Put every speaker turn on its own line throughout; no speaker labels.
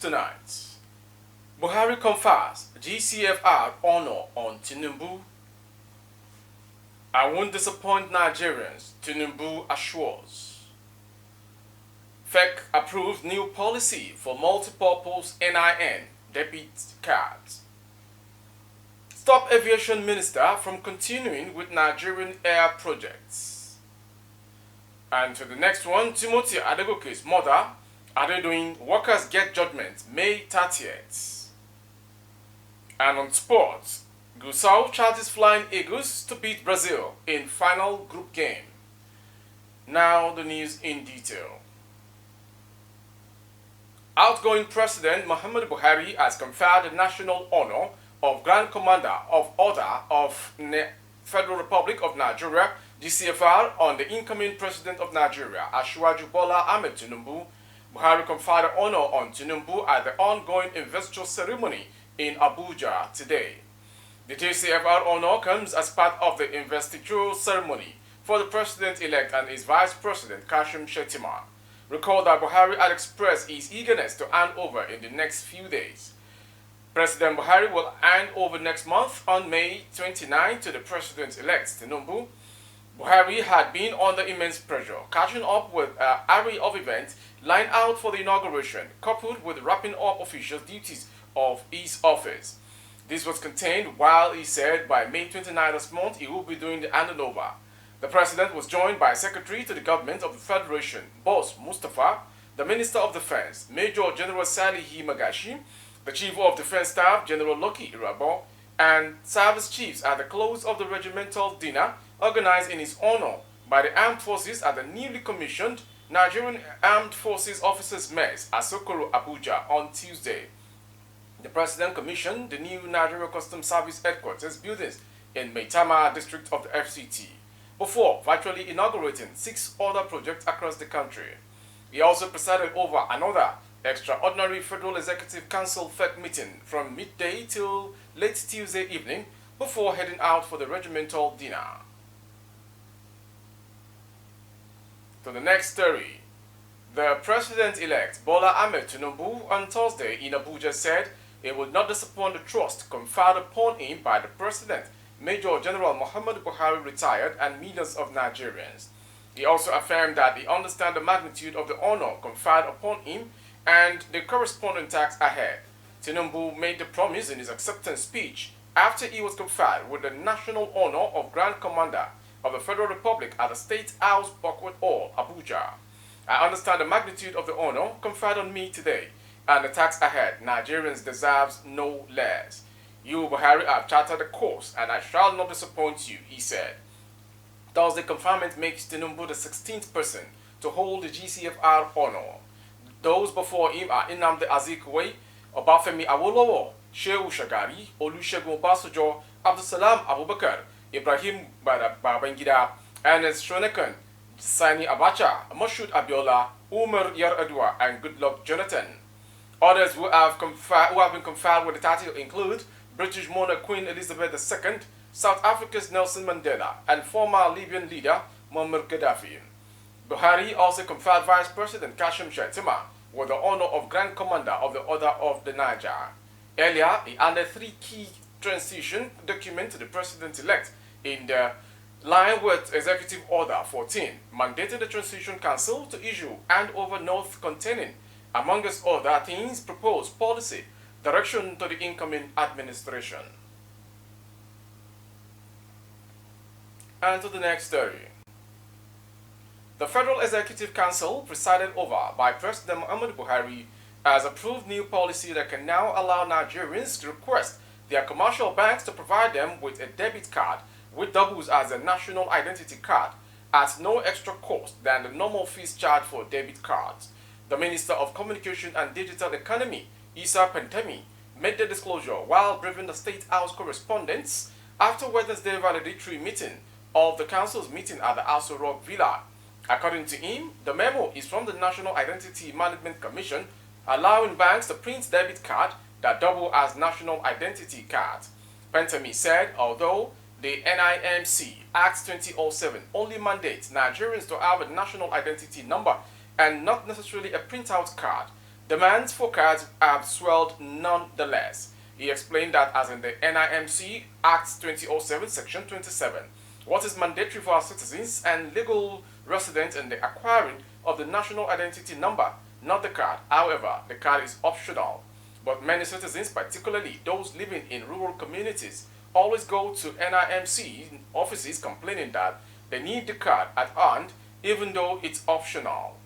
tonight. Buhari confers Gcfr honor on Tinubu. I won't disappoint Nigerians, Tinubu assures. FEC approves new policy for multi-purpose NIN debit cards. Stop aviation minister from continuing with Nigerian air projects. And to the next one, Timothy Adegoke's mother, Adedoyin workers get judgment May 30th. And on sports, Gusau charges Flying Eagles to beat Brazil in final group game. Now the news in detail. Outgoing President Muhammadu Buhari has conferred the national honor of Grand Commander of Order of Federal Republic of Nigeria, Gcfr, on the incoming President of Nigeria, Asiwaju Bola Ahmed Tinubu. Buhari conferred the honor on Tinubu at the ongoing investiture ceremony in Abuja today. The Gcfr honor comes as part of the investiture ceremony for the President-elect and his Vice President, Shettima. Recall that Buhari had expressed his eagerness to hand over in the next few days. President Buhari will hand over next month on May 29 to the President-elect Tinubu. Buhari had been under immense pressure, catching up with an array of events lined out for the inauguration, coupled with wrapping up official duties of his office. This was contained while he said by May 29 this month he will be doing the handover. The President was joined by Secretary to the Government of the Federation, Boss Mustafa, the Minister of Defense, Major General Salihi Magashi, the Chief of Defense Staff, General Loki Irabo, and service chiefs at the close of the regimental dinner organized in his honor by the armed forces at the newly commissioned Nigerian Armed Forces Officers Mess at Sokoro, Abuja on Tuesday. The President commissioned the new Nigeria Customs Service headquarters buildings in Maitama district of the FCT before virtually inaugurating 6 other projects across the country. He also presided over another extraordinary Federal Executive Council FEC meeting from midday till late Tuesday evening before heading out for the regimental dinner. To the next story. The President-elect Bola Ahmed Tinubu on Thursday in Abuja said he would not disappoint the trust conferred upon him by the President, Major General Muhammadu Buhari retired, and millions of Nigerians. He also affirmed that he understands the magnitude of the honor conferred upon him and the corresponding tasks ahead. Tinubu made the promise in his acceptance speech after he was conferred with the national honor of Grand Commander of the Federal Republic at the State House Banquet Hall, Abuja. I understand the magnitude of the honor conferred on me today and the task ahead. Nigerians deserve no less. You, Buhari, have charted a course and I shall not disappoint you, he said. Thus, the conferment makes Tinubu the 16th person to hold the Gcfr honor. Those before him are Nnamdi Azikiwe, Obafemi Awolowo, Shehu Shagari, Olusegun Obasanjo, Abdulsalam Abubakar, Ibrahim Babangida, Ernest Shonekan, Sani Abacha, Moshood Abiola, Umar Yar'Adua, and Goodluck Jonathan. Others who have been conferred with the title include British monarch Queen Elizabeth II, South Africa's Nelson Mandela, and former Libyan leader Muammar Gaddafi. Buhari also conferred Vice President Shettima with the honor of Grand Commander of the Order of the Niger. Earlier, he handed 3 key transition documents to the President-elect in the line with Executive Order 14, mandating the Transition Council to issue handover notes containing, amongst other things, proposed policy direction to the incoming administration. And to the next story. The Federal Executive Council, presided over by President Muhammadu Buhari, has approved new policy that can now allow Nigerians to request their commercial banks to provide them with a debit card which doubles as a national identity card at no extra cost than the normal fees charged for debit cards. The Minister of Communication and Digital Economy, Issa Pentemi, made the disclosure while briefing the State House correspondents after Wednesday's valedictory meeting of the Council's meeting at the Aso Rock Villa. According to him, the memo is from the National Identity Management Commission, allowing banks to print debit cards that double as national identity cards. Pentemi said although the NIMC Act 2007 only mandates Nigerians to have a national identity number and not necessarily a printout card, Demands for cards have swelled nonetheless. He explained that as in the NIMC Act 2007, Section 27, what is mandatory for our citizens and legal residents in the acquiring of the national identity number, not the card. However, the card is optional. But many citizens, particularly those living in rural communities, always go to NIMC offices complaining that they need the card at hand even though it's optional.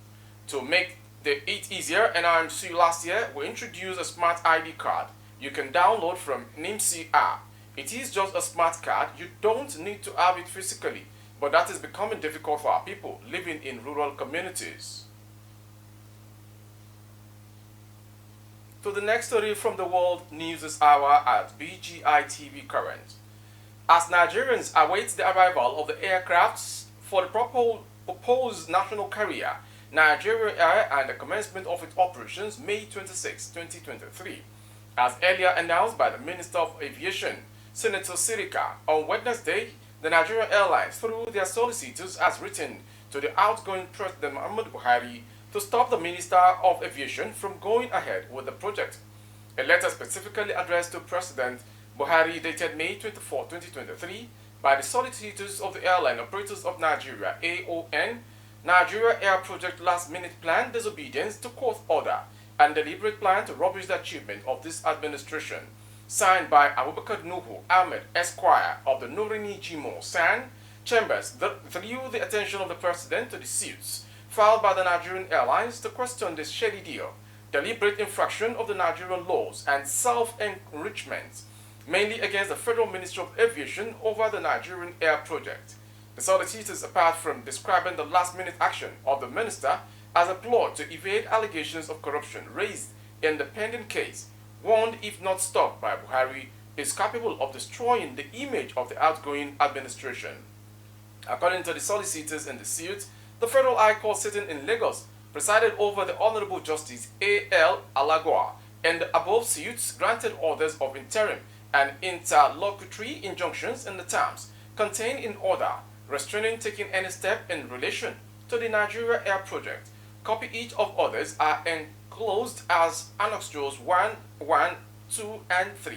To make it easier, NIMC last year will introduce a smart ID card you can download from NIMC app. It is just a smart card, you don't need to have it physically, but that is becoming difficult for our people living in rural communities. To the next story from the World News this hour at BGI TV Current. As Nigerians await the arrival of the aircrafts for the proposed national carrier, Nigeria Air, and the commencement of its operations May 26, 2023, as earlier announced by the Minister of Aviation, Senator Sirika, on Wednesday, the Nigerian Airlines, through their solicitors, has written to the outgoing President Muhammadu Buhari to stop the Minister of Aviation from going ahead with the project. A letter specifically addressed to President Buhari dated May 24, 2023, by the solicitors of the Airline Operators of Nigeria, AON, Nigeria Air Project last-minute plan disobedience to court order and deliberate plan to rubbish the achievement of this administration, signed by Abubakar Nuhu Ahmed Esquire of the Nurini Jimo San Chambers, drew the attention of the President to the suits filed by the Nigerian Airlines to question this shady deal, deliberate infraction of the Nigerian laws, and self-enrichment, mainly against the Federal Ministry of Aviation over the Nigerian Air Project. The solicitors, apart from describing the last-minute action of the minister as a plot to evade allegations of corruption raised in the pending case, warned if not stopped by Buhari, is capable of destroying the image of the outgoing administration. According to the solicitors in the suit, the Federal High Court sitting in Lagos presided over the Honorable Justice A.L. Alagua, and the above suits granted orders of interim and interlocutory injunctions in the terms contained in order restraining taking any step in relation to the Nigeria Air Project. Copy each of orders are enclosed as annexures 1, 1, 2, and 3.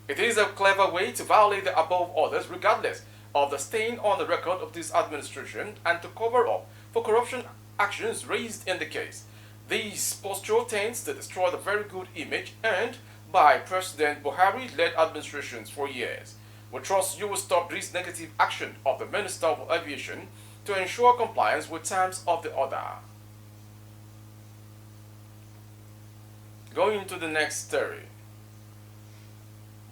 It is a clever way to violate the above orders regardless of the stain on the record of this administration and to cover up for corruption actions raised in the case. This posture tends to destroy the very good image earned by President Buhari-led administrations for years. We trust you will stop this negative action of the Minister of Aviation to ensure compliance with terms of the order. Going to the next story.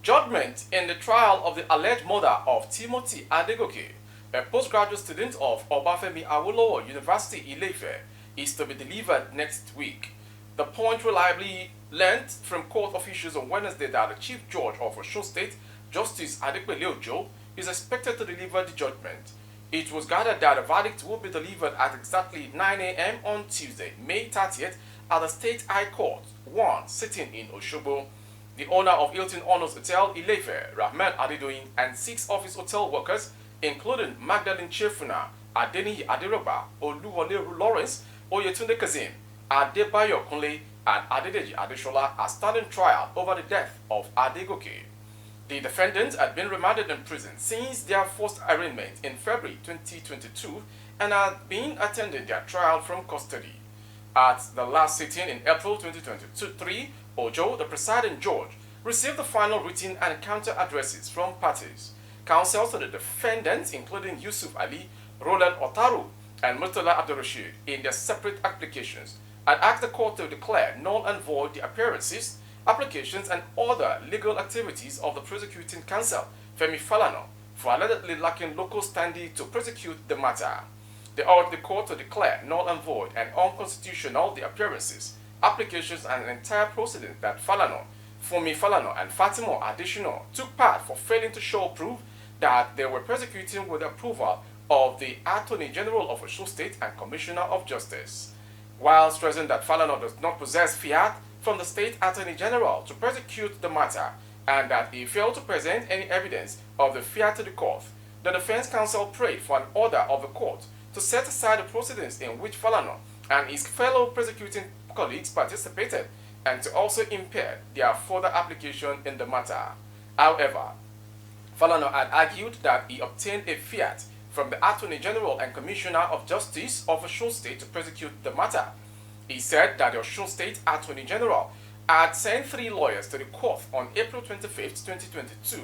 Judgment in the trial of the alleged murder of Timothy Adegoke, a postgraduate student of Obafemi Awolowo University, Ile-Ife, is to be delivered next week. The Point reliably learned from court officials on Wednesday that the Chief Judge of Osun State, Justice Adekunle Ojo, is expected to deliver the judgment. It was gathered that the verdict will be delivered at exactly 9 a.m. on Tuesday, May 30th, at the State High Court 1 sitting in Osogbo. The owner of Hilton Honors Hotel, Ile-Ife, Rahman Adedoyin, and 6 office hotel workers, including Magdalene Chefuna, Adeniyi Aderoba, Oluwole Lawrence, Oyetunde Kazim, Adebayo Kunle, and Adedeji Adeshola, are standing trial over the death of Adegoke. The defendants had been remanded in prison since their first arraignment in February 2022 and had been attending their trial from custody. At the last sitting in April 2023, Ojo, the presiding judge, received the final written and counter addresses from parties. Counsel to the defendants, including Yusuf Ali, Roland Otaru, and Murtala Abdurrashid, in their separate applications, had asked the court to declare null and void the appearances, applications, and other legal activities of the prosecuting counsel, Femi Falana, for allegedly lacking local standing to prosecute the matter. They urged the court to declare null and void and unconstitutional the appearances, applications, and entire proceedings that Falana, Fumi Falana, and Fatima Additional took part for failing to show proof that they were prosecuting with the approval of the Attorney General of Osun State and Commissioner of Justice. While stressing that Falana does not possess fiat from the State Attorney General to prosecute the matter and that he failed to present any evidence of the fiat to the court, the defense counsel prayed for an order of the court to set aside the proceedings in which Falana and his fellow prosecuting colleagues participated and to also impair their further application in the matter. However, Falana had argued that he obtained a fiat from the Attorney General and Commissioner of Justice of Osun State to prosecute the matter. He said that the Osun State Attorney General had sent 3 lawyers to the court on April 25, 2022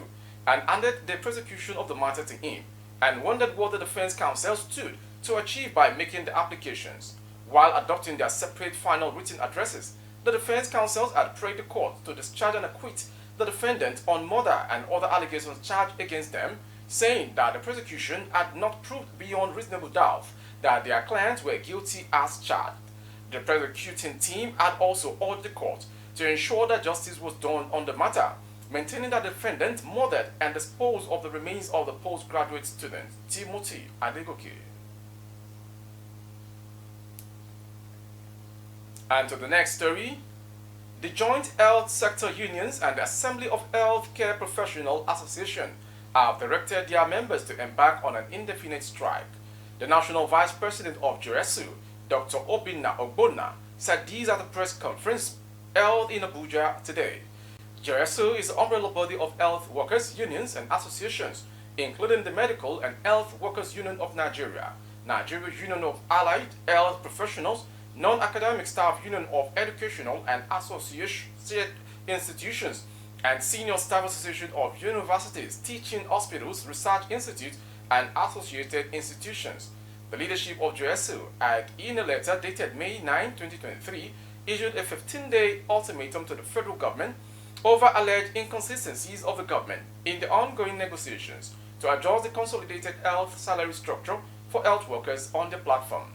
and handed the prosecution of the matter to him and wondered what the defense counsel stood to achieve by making the applications. While adopting their separate final written addresses, the defense counsels had prayed the court to discharge and acquit the defendant on murder and other allegations charged against them, saying that the prosecution had not proved beyond reasonable doubt that their clients were guilty as charged. The prosecuting team had also urged the court to ensure that justice was done on the matter, maintaining that the defendant murdered and disposed of the remains of the postgraduate student, Timothy Adegoke. And to the next story, the Joint Health Sector Unions and the Assembly of Healthcare Professional Association have directed their members to embark on an indefinite strike. The National Vice President of GCfr, Dr. Obinna Ogbonna, said these at a press conference held in Abuja today. GCfr is the umbrella body of health workers, unions and associations, including the Medical and Health Workers Union of Nigeria, Nigeria Union of Allied Health Professionals, Non-Academic Staff Union of Educational and Associate Institutions, and Senior Staff Association of Universities, Teaching Hospitals, Research Institutes, and Associated Institutions. The leadership of GCfr had, in a letter dated May 9, 2023, issued a 15-day ultimatum to the federal government over alleged inconsistencies of the government in the ongoing negotiations to adjust the consolidated health salary structure for health workers on the platform.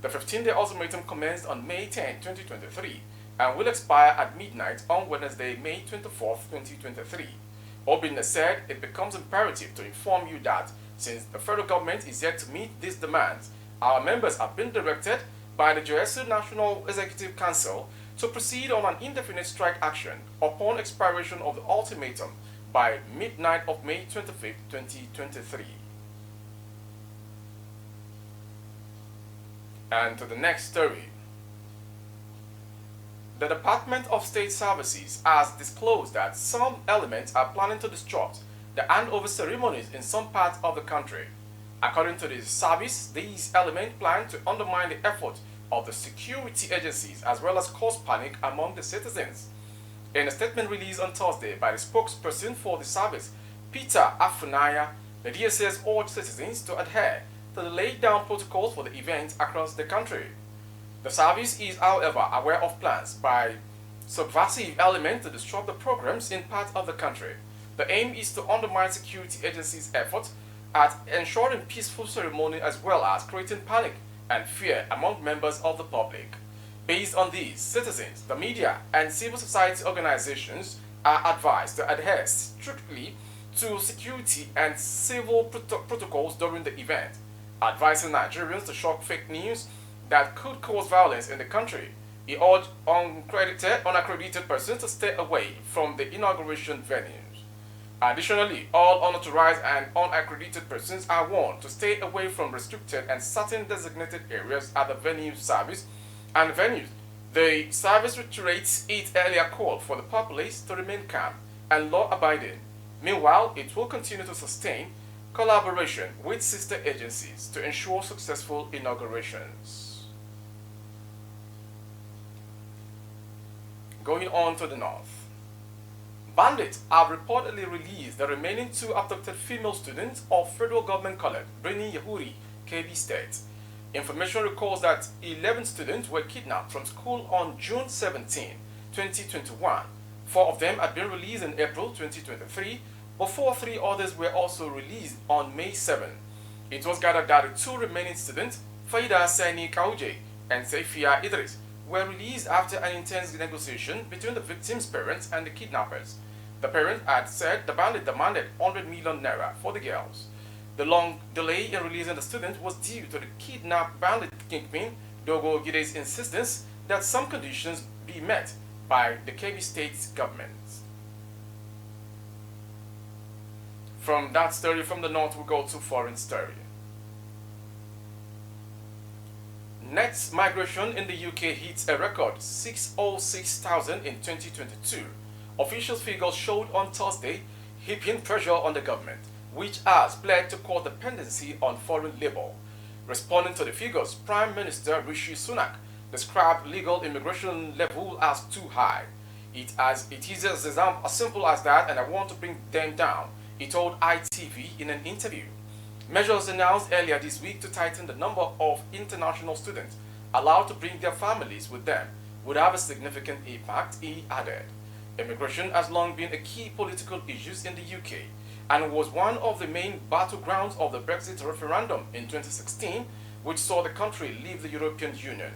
The 15-day ultimatum commenced on May 10, 2023 and will expire at midnight on Wednesday, May 24, 2023. Obinna said it becomes imperative to inform you that since the federal government is yet to meet these demands, our members have been directed by the GCfr National Executive Council to proceed on an indefinite strike action upon expiration of the ultimatum by midnight of May 25, 2023. And to the next story. The Department of State Services has disclosed that some elements are planning to disrupt the handover ceremonies in some parts of the country. According to the service, these elements plan to undermine the effort of the security agencies as well as cause panic among the citizens. In a statement released on Thursday by the spokesperson for the service, Peter Afunaya, the DSS urged citizens to adhere to the laid down protocols for the event across the country. The service is, however, aware of plans by subversive elements to disrupt the programs in parts of the country. The aim is to undermine security agencies' efforts at ensuring peaceful ceremony as well as creating panic and fear among members of the public. Based on these, citizens, the media, and civil society organizations are advised to adhere strictly to security and civil protocols during the event, advising Nigerians to shock fake news that could cause violence in the country. He urged unaccredited persons to stay away from the inauguration venues. Additionally, all unauthorized and unaccredited persons are warned to stay away from restricted and certain designated areas at the venue service and venues. The service reiterates its earlier call for the populace to remain calm and law-abiding. Meanwhile, it will continue to sustain collaboration with sister agencies to ensure successful inaugurations. Going on to the north. Bandits have reportedly released the remaining 2 abducted female students of Federal Government College, Birnin Yahuri, Kebbi State. Information recalls that 11 students were kidnapped from school on June 17, 2021. 4 of them had been released in April 2023, before 3 others were also released on May 7. It was gathered that the 2 remaining students, Faida Sani Kauje and Saifia Idris, were released after an intense negotiation between the victims' parents and the kidnappers. The parent had said the bandit demanded 100 million naira for the girls. The long delay in releasing the student was due to the kidnapped bandit kingpin Dogo Gide's insistence that some conditions be met by the Kebbi State government. From that story from the north, we go to foreign story. Net migration in the UK hits a record 606,000 in 2022. Official figures showed on Thursday, heaping pressure on the government, which has pled to court dependency on foreign labor. Responding to the figures, Prime Minister Rishi Sunak described legal immigration level as too high. It is as simple as that, and I want to bring them down, he told ITV in an interview. Measures announced earlier this week to tighten the number of international students allowed to bring their families with them would have a significant impact, he added. Immigration has long been a key political issue in the UK and was one of the main battlegrounds of the Brexit referendum in 2016, which saw the country leave the European Union.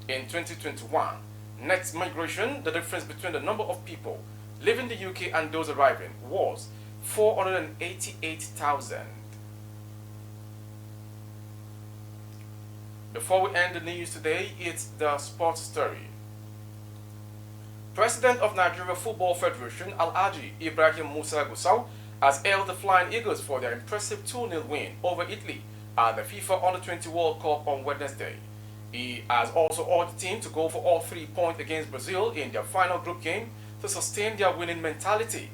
In 2021, net migration, the difference between the number of people leaving the UK and those arriving, was 488,000. Before we end the news today, it's the sports story. President of Nigeria Football Federation, Alhaji Ibrahim Musa Gusau, has hailed the Flying Eagles for their impressive 2-0 win over Italy at the FIFA Under-20 World Cup on Wednesday. He has also urged the team to go for all 3 points against Brazil in their final group game to sustain their winning mentality.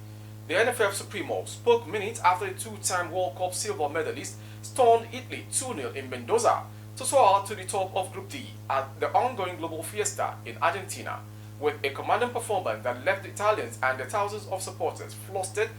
The NFF Supremo spoke minutes after the two-time World Cup silver medalist stunned Italy 2-0 in Mendoza to soar to the top of Group D at the ongoing Global Fiesta in Argentina, with a commanding performance that left the Italians and their thousands of supporters flustered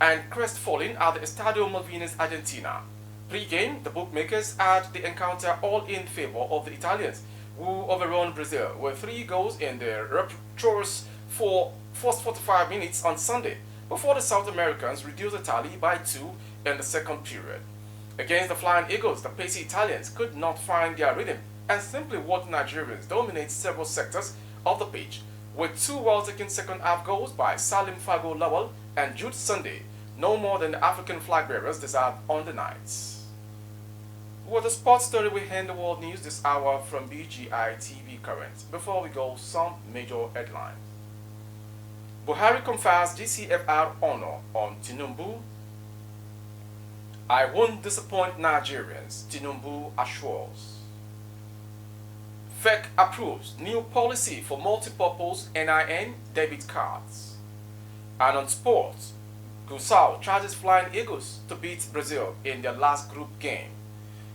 and crestfallen at the Estadio Malvinas, Argentina. Pre-game, the bookmakers had the encounter all in favor of the Italians, who overrun Brazil with 3 goals in the rapturous first 45 minutes on Sunday, before the South Americans reduced the tally by 2 in the second period. Against the Flying Eagles, the pacey Italians could not find their rhythm and simply watched Nigerians dominate several sectors of the pitch, with 2 well-taken second-half goals by Salim Fago Lawal and Jude Sunday, no more than the African flag bearers deserved on the nights. With the sports story, we end the world news this hour from BGI TV Current. Before we go, some major headlines. Buhari confers Gcfr honor on Tinubu. I won't disappoint Nigerians, Tinubu assures. FEC approves new policy for multi-purpose NIN debit cards. And on sports, Gusau charges Flying Eagles to beat Brazil in their last group game.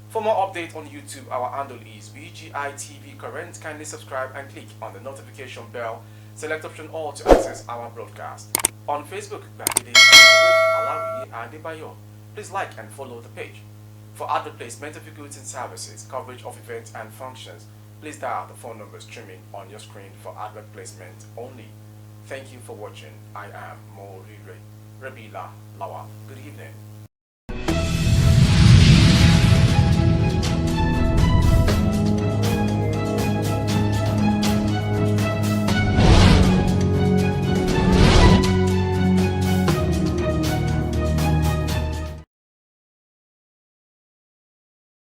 For more updates on YouTube, our handle is BGI TV Current. Kindly subscribe and click on the notification bell. Select option all to access our broadcast. On Facebook, with Alawi Adebayo. Please like and follow the page. For advert placement of your goods and services, coverage of events and functions, please dial the phone number streaming on your screen for advert placement only. Thank you for watching. I am Morire Rabila Lawa. Good evening.